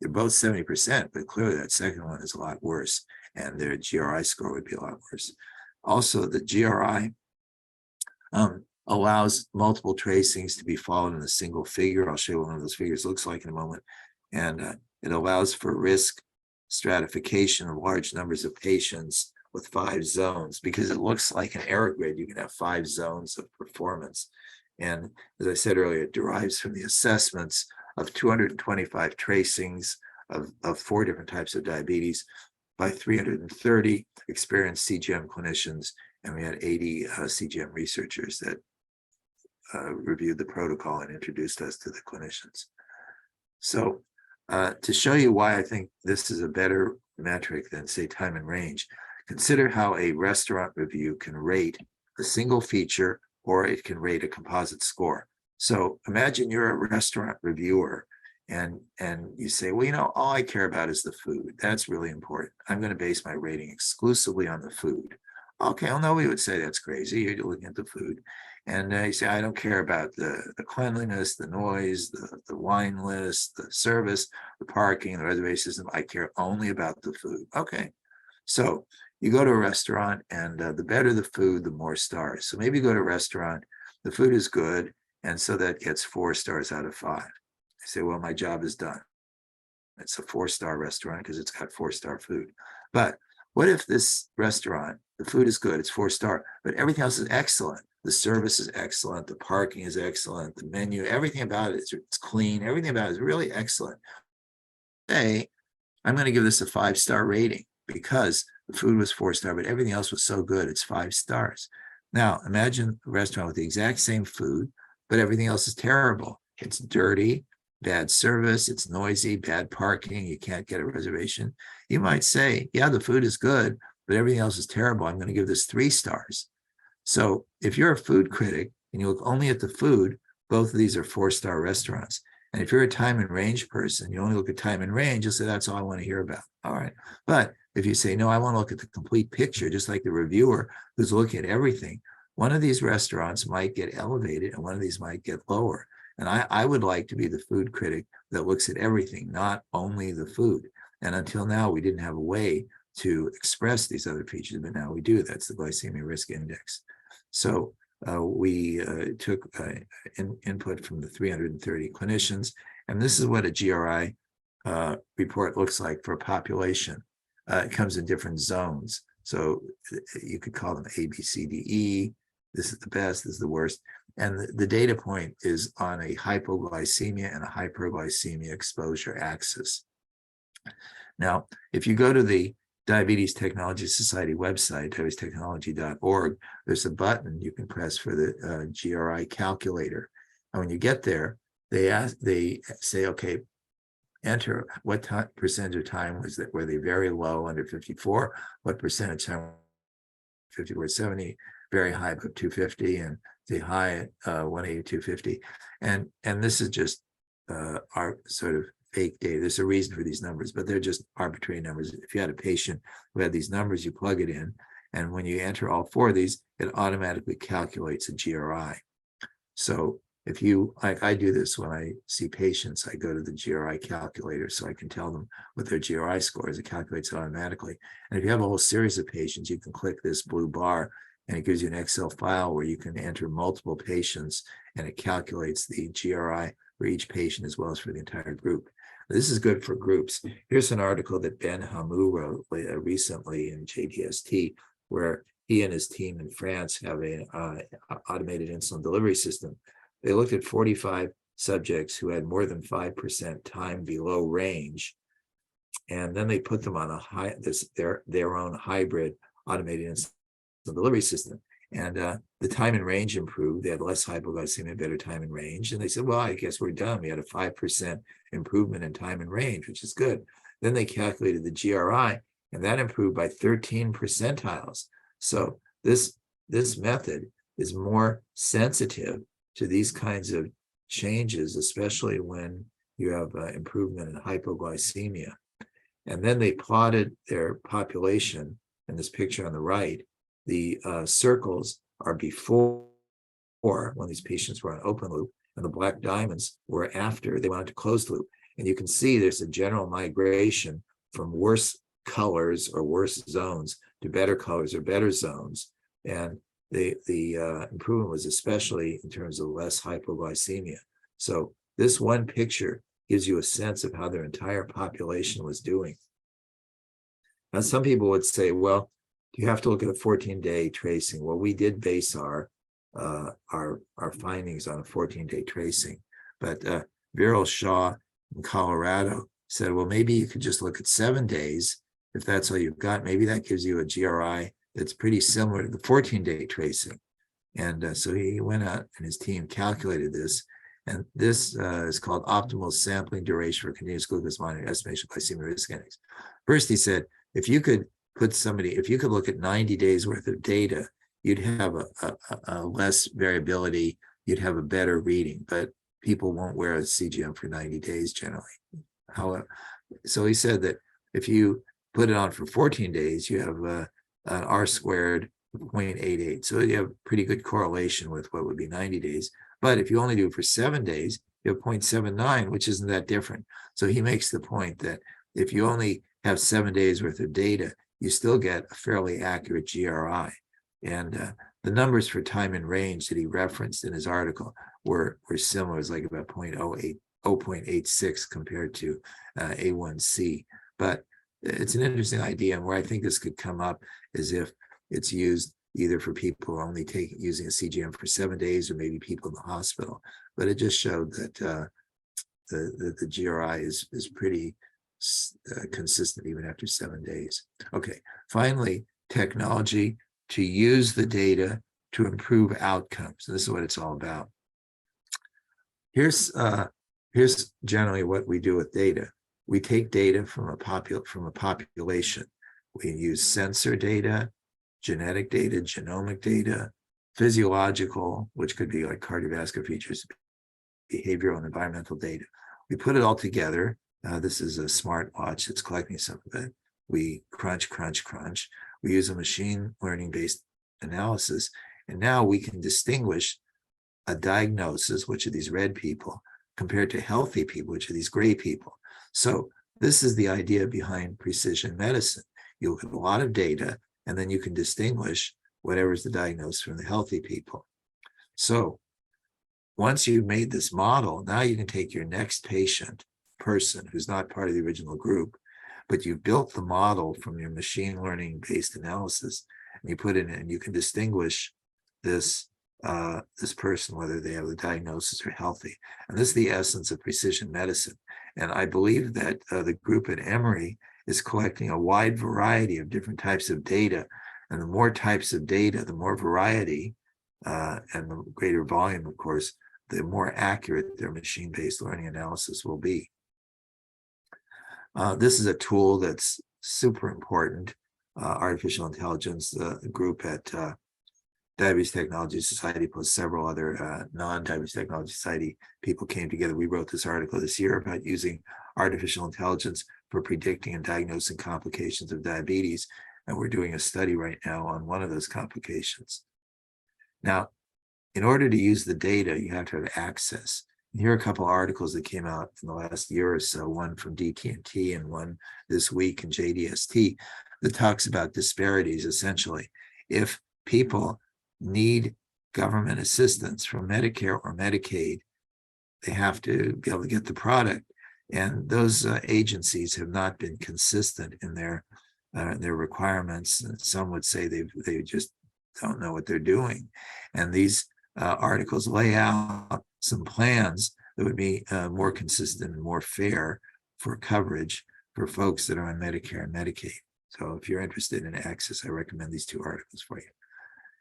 They're both 70%, but clearly that second one is a lot worse, and their GRI score would be a lot worse. Also, the GRI allows multiple tracings to be followed in a single figure. I'll show you what one of those figures looks like in a moment. And it allows for risk stratification of large numbers of patients with 5 zones, because it looks like an error grid. You can have 5 zones of performance. And as I said earlier, it derives from the assessments of 225 tracings of 4 different types of diabetes by 330 experienced CGM clinicians, and we had 80 CGM researchers that reviewed the protocol and introduced us to the clinicians. So To show you why I think this is a better metric than, say, time and range, consider how a restaurant review can rate a single feature or it can rate a composite score. So imagine you're a restaurant reviewer and you say, well, you know, all I care about is the food. That's really important. I'm going to base my rating exclusively on the food. Okay, well, nobody would say that's crazy. You're looking at the food. And you say, I don't care about the cleanliness, the noise, the wine list, the service, the parking, the reservation system. I care only about the food. Okay. So you go to a restaurant and the better the food, the more stars. So maybe you go to a restaurant, the food is good. And so that gets 4 stars out of 5. I say, well, my job is done. It's a 4-star restaurant because it's got 4-star food. But what if this restaurant, the food is good, it's 4-star, but everything else is excellent. The service is excellent. The parking is excellent. The menu, everything about it, it's clean. Everything about it is really excellent. Say, I'm going to give this a 5-star rating because the food was 4-star, but everything else was so good, it's 5 stars. Now, imagine a restaurant with the exact same food, but everything else is terrible. It's dirty, bad service, it's noisy, bad parking, you can't get a reservation. You might say, yeah, the food is good, but everything else is terrible. I'm going to give this 3 stars. So if you're a food critic and you look only at the food, both of these are 4-star restaurants. And if you're a time and range person, you only look at time and range, you'll say, that's all I want to hear about. All right. But if you say, no, I want to look at the complete picture, just like the reviewer who's looking at everything, one of these restaurants might get elevated and one of these might get lower. And I would like to be the food critic that looks at everything, not only the food. And until now, we didn't have a way to express these other features, but now we do. That's the glycemia risk index. So we took input from the 330 clinicians, and this is what a GRI report looks like for a population. It comes in different zones. So you could call them A, B, C, D, E. This is the best, this is the worst. And the data point is on a hypoglycemia and a hyperglycemia exposure axis. Now, if you go to the Diabetes Technology Society website, diabetestechnology.org, there's a button you can press for the GRI calculator. And when you get there, they say, okay, enter what percentage of time were they very low, under 54, what percentage time 54, 70, very high, about 250, and the high at 180, 250. And this is just our sort of fake data. There's a reason for these numbers, but they're just arbitrary numbers. If you had a patient who had these numbers, you plug it in, and when you enter all 4 of these, it automatically calculates a GRI. So if you, like I do this when I see patients, I go to the GRI calculator so I can tell them what their GRI score is. It calculates it automatically. And if you have a whole series of patients, you can click this blue bar and it gives you an Excel file where you can enter multiple patients and it calculates the GRI for each patient as well as for the entire group. This is good for groups. Here's an article that Ben Hamou wrote recently in JDST, where he and his team in France have an automated insulin delivery system. They looked at 45 subjects who had more than 5% time below range, and then they put them on their own hybrid automated insulin delivery system. And the time and range improved. They had less hypoglycemia, better time and range. And they said, well, I guess we're done. We had a 5% improvement in time and range, which is good. Then they calculated the GRI, and that improved by 13 percentiles. So this method is more sensitive to these kinds of changes, especially when you have improvement in hypoglycemia. And then they plotted their population in this picture on the right. The circles are before when these patients were on open loop, and the black diamonds were after they went on to closed loop. And you can see there's a general migration from worse colors or worse zones to better colors or better zones. And the improvement was especially in terms of less hypoglycemia. So this one picture gives you a sense of how their entire population was doing. Now, some people would say, well, you have to look at a 14-day tracing. Well, we did base our findings on a 14-day tracing, but Viral Shaw in Colorado said, well, maybe you could just look at 7 days. If that's all you've got, maybe that gives you a GRI that's pretty similar to the 14-day tracing. And so he went out and his team calculated this, And this is called optimal sampling duration for continuous glucose monitoring, estimation of glycemic risk index. First, he said, if you could look at 90 days worth of data, you'd have a less variability, you'd have a better reading, but people won't wear a CGM for 90 days generally. However, so he said that if you put it on for 14 days, you have an R squared of 0.88. So you have pretty good correlation with what would be 90 days. But if you only do it for 7 days, you have 0.79, which isn't that different. So he makes the point that if you only have 7 days worth of data, you still get a fairly accurate GRI. And the numbers for time and range that he referenced in his article were similar. It was like about 0.86 compared to A1C. But it's an interesting idea, and where I think this could come up is if it's used either for people only using a CGM for 7 days, or maybe people in the hospital. But it just showed that the GRI is pretty consistent even after 7 days. Okay, finally, technology to use the data to improve outcomes. This is what it's all about. Here's generally what we do with data. We take data from a population. We use sensor data, genetic data, genomic data, physiological, which could be like cardiovascular features, behavioral and environmental data. We put it all together. This is a smartwatch that's collecting some of it. We crunch. We use a machine learning based analysis. And now we can distinguish a diagnosis, which are these red people, compared to healthy people, which are these gray people. So this is the idea behind precision medicine. You look at a lot of data, and then you can distinguish whatever is the diagnosis from the healthy people. So once you've made this model, now you can take your next person who's not part of the original group, but you built the model from your machine learning based analysis, and you put it in, and you can distinguish this person, whether they have the diagnosis or healthy. And this is the essence of precision medicine. And I believe that the group at Emory is collecting a wide variety of different types of data. And the more types of data, the more variety, and the greater volume, of course, the more accurate their machine-based learning analysis will be. This is a tool that's super important. Artificial intelligence, the group at Diabetes Technology Society plus several other non-Diabetes Technology Society people came together. We wrote this article this year about using artificial intelligence for predicting and diagnosing complications of diabetes. And we're doing a study right now on one of those complications. Now, in order to use the data, you have to have access. And here are a couple of articles that came out in the last year or so, one from DT&T and one this week in JDST, that talks about disparities, essentially. If people need government assistance from Medicare or Medicaid, they have to be able to get the product. And those agencies have not been consistent in their requirements. And some would say they just don't know what they're doing. And these articles lay out some plans that would be more consistent and more fair for coverage for folks that are on Medicare and Medicaid. So if you're interested in access, I recommend these two articles for you.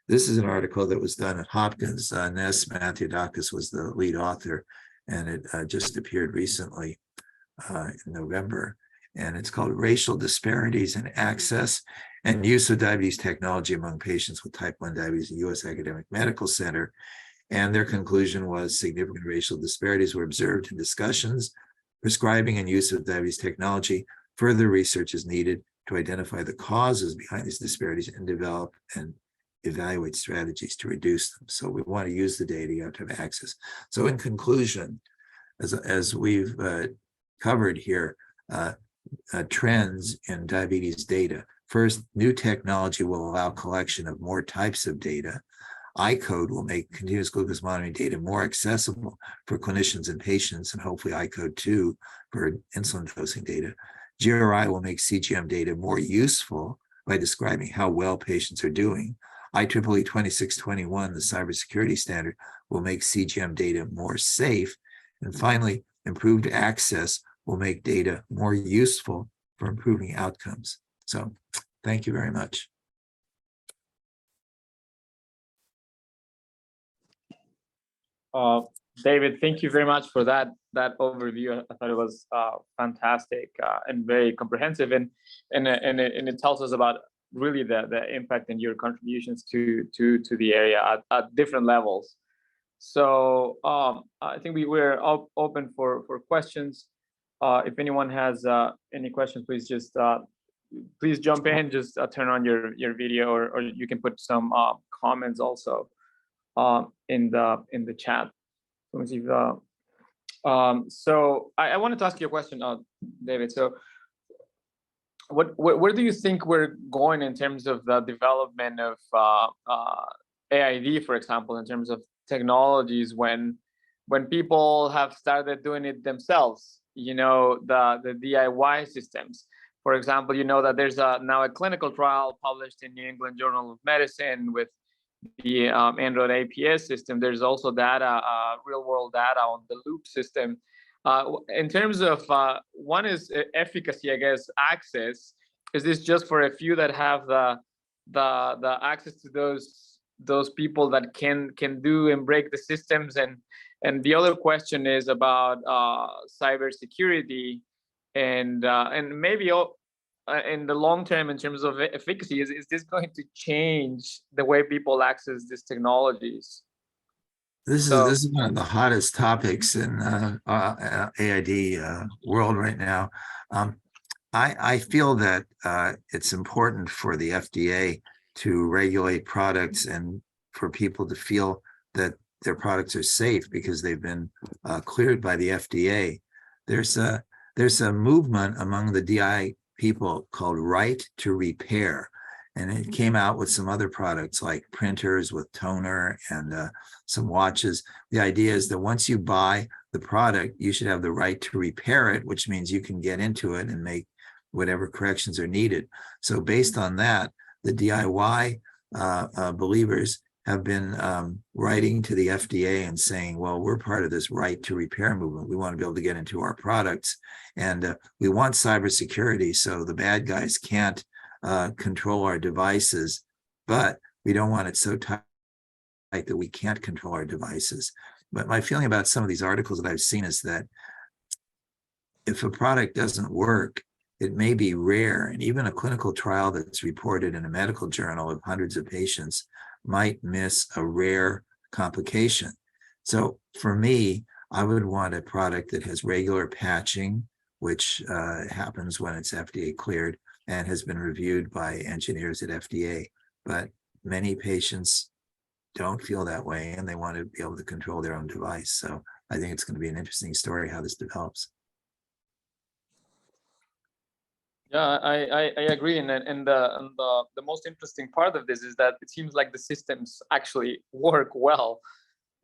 This is an article that was done at Hopkins. Mateo was the lead author, and it just appeared recently in November. And it's called Racial Disparities in Access and Use of Diabetes Technology Among Patients with Type 1 Diabetes at U.S. Academic Medical Center. And their conclusion was significant racial disparities were observed in discussions, prescribing and use of diabetes technology. Further research is needed to identify the causes behind these disparities and develop and evaluate strategies to reduce them. So we want to use the data, you have to have access. So in conclusion, as we've covered here, trends in diabetes data. First, new technology will allow collection of more types of data. iCode will make continuous glucose monitoring data more accessible for clinicians and patients, and hopefully iCode 2 for insulin dosing data. GRI will make CGM data more useful by describing how well patients are doing. IEEE 2621, the cybersecurity standard, will make CGM data more safe. And finally, improved access will make data more useful for improving outcomes. So thank you very much. David, thank you very much for that overview. I thought it was fantastic and very comprehensive, and it tells us about really the impact and your contributions to the area at different levels. So I think we're open for questions. If anyone has any questions, please just please jump in. Just turn on your video, or you can put some comments also in the chat. Let me see if, so I wanted to ask you a question, David. So where do you think we're going in terms of the development of AID, for example, in terms of technologies when people have started doing it themselves, the DIY systems? For example, that there's now a clinical trial published in New England Journal of Medicine with the Android APS system. There's also data, real world data on the Loop system. In terms of one is efficacy, I guess, access. Is this just for a few that have the access to those people that can do and break the systems? And the other question is about cybersecurity and maybe in the long term, in terms of efficacy, is this going to change the way people access these technologies? This is one of the hottest topics in AID world right now. I feel that it's important for the FDA to regulate products and for people to feel that their products are safe because they've been cleared by the FDA. There's a movement among the DI people called Right to Repair, and it came out with some other products like printers with toner and some watches. The idea is that once you buy the product, you should have the right to repair it, which means you can get into it and make whatever corrections are needed. So based on that, the DIY believers have been writing to the FDA and saying, well, we're part of this right to repair movement. We want to be able to get into our products, and we want cybersecurity so the bad guys can't control our devices, but we don't want it so tight that we can't control our devices. But my feeling about some of these articles that I've seen is that if a product doesn't work, it may be rare, and even a clinical trial that's reported in a medical journal of hundreds of patients might miss a rare complication. So for me, I would want a product that has regular patching, which happens when it's FDA cleared and has been reviewed by engineers at FDA. But many patients don't feel that way, and they want to be able to control their own device. So I think it's going to be an interesting story how this develops. Yeah, I agree, and the most interesting part of this is that it seems like the systems actually work well,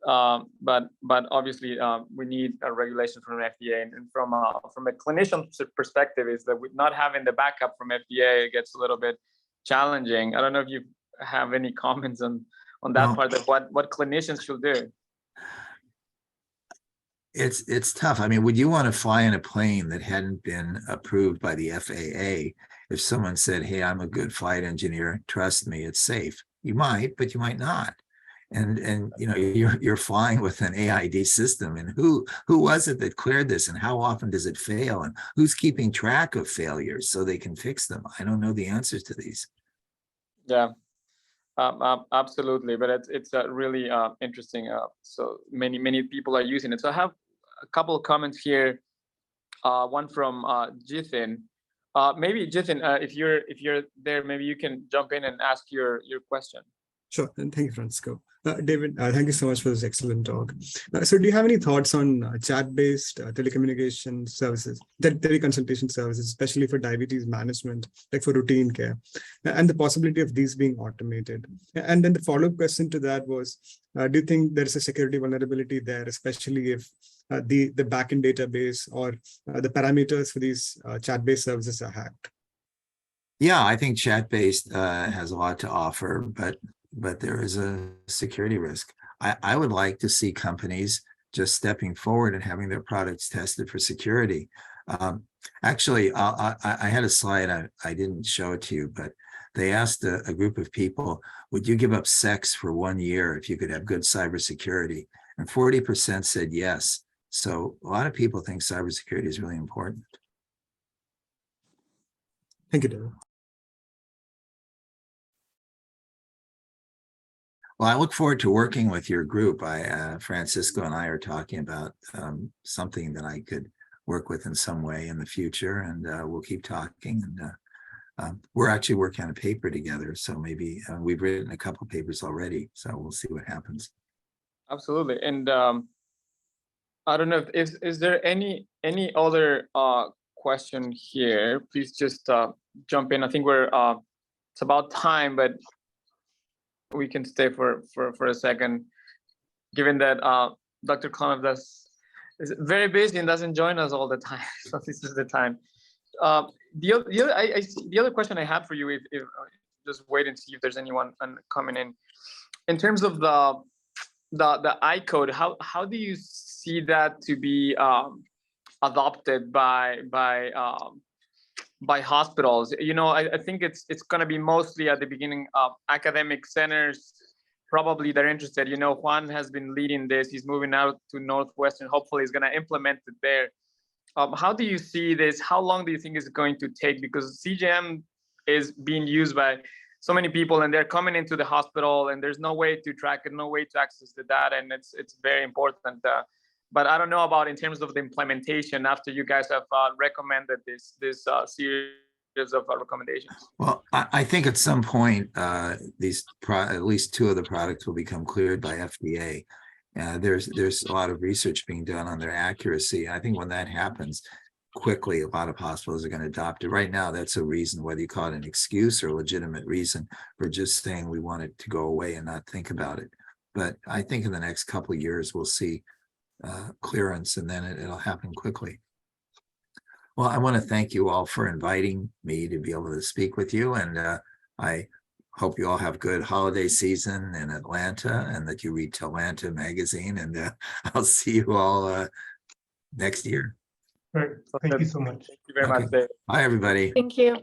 but obviously we need a regulation from FDA, and from a clinician perspective, is that not having the backup from FDA gets a little bit challenging. I don't know if you have any comments on that part of what clinicians should do. It's tough. I mean, would you want to fly in a plane that hadn't been approved by the FAA? If someone said, hey, I'm a good flight engineer, trust me, it's safe. You might, but you might not. And you're flying with an AID system, and who was it that cleared this, and how often does it fail, and who's keeping track of failures so they can fix them? I don't know the answers to these. Yeah. Absolutely, but it's really interesting. So many people are using it. So I have a couple of comments here. One from Jithin. Maybe Jithin, if you're there, maybe you can jump in and ask your question. Sure, and thank you, Francisco. David, thank you so much for this excellent talk. So do you have any thoughts on chat-based telecommunication services, teleconsultation services, especially for diabetes management, like for routine care, and the possibility of these being automated? And then the follow-up question to that was, do you think there is a security vulnerability there, especially if the backend database or the parameters for these chat-based services are hacked? Yeah, I think chat-based has a lot to offer, but there is a security risk. I would like to see companies just stepping forward and having their products tested for security. Actually, I had a slide, I didn't show it to you, but they asked a group of people, would you give up sex for 1 year if you could have good cybersecurity? and 40% said yes. So a lot of people think cybersecurity is really important. Thank you, David. Well, I look forward to working with your group. Francisco and I are talking about something that I could work with in some way in the future, and we'll keep talking. And we're actually working on a paper together, so maybe we've written a couple papers already, so we'll see what happens. Absolutely. And I don't know if is there any other question here? Please just jump in. I think we're it's about time, but we can stay for a second, given that Dr. Klonoff is very busy and doesn't join us all the time. So this is the time. The other question I had for you, if just wait and see if there's anyone coming in. In terms of the I code, how do you see that to be adopted by hospitals? You know, I think it's going to be mostly at the beginning of academic centers. Probably they're interested. You know, Juan has been leading this. He's moving out to Northwestern. Hopefully, he's going to implement it there. How do you see this? How long do you think it's going to take? Because CGM is being used by so many people, and they're coming into the hospital, and there's no way to track it, no way to access the data, and it's very important. But I don't know about in terms of the implementation after you guys have recommended this series of recommendations. Well, I think at some point at least two of the products will become cleared by FDA. There's a lot of research being done on their accuracy. I think when that happens quickly, a lot of hospitals are going to adopt it. Right now, that's a reason, whether you call it an excuse or a legitimate reason for just saying we want it to go away and not think about it. But I think in the next couple of years, we'll see clearance, and then it'll happen quickly. Well, I want to thank you all for inviting me to be able to speak with you, and I hope you all have good holiday season in Atlanta, and that you read Atlanta magazine, and I'll see you all next year. Right. Thank you so much. Thank you very much, Dave. Bye, everybody. Thank you.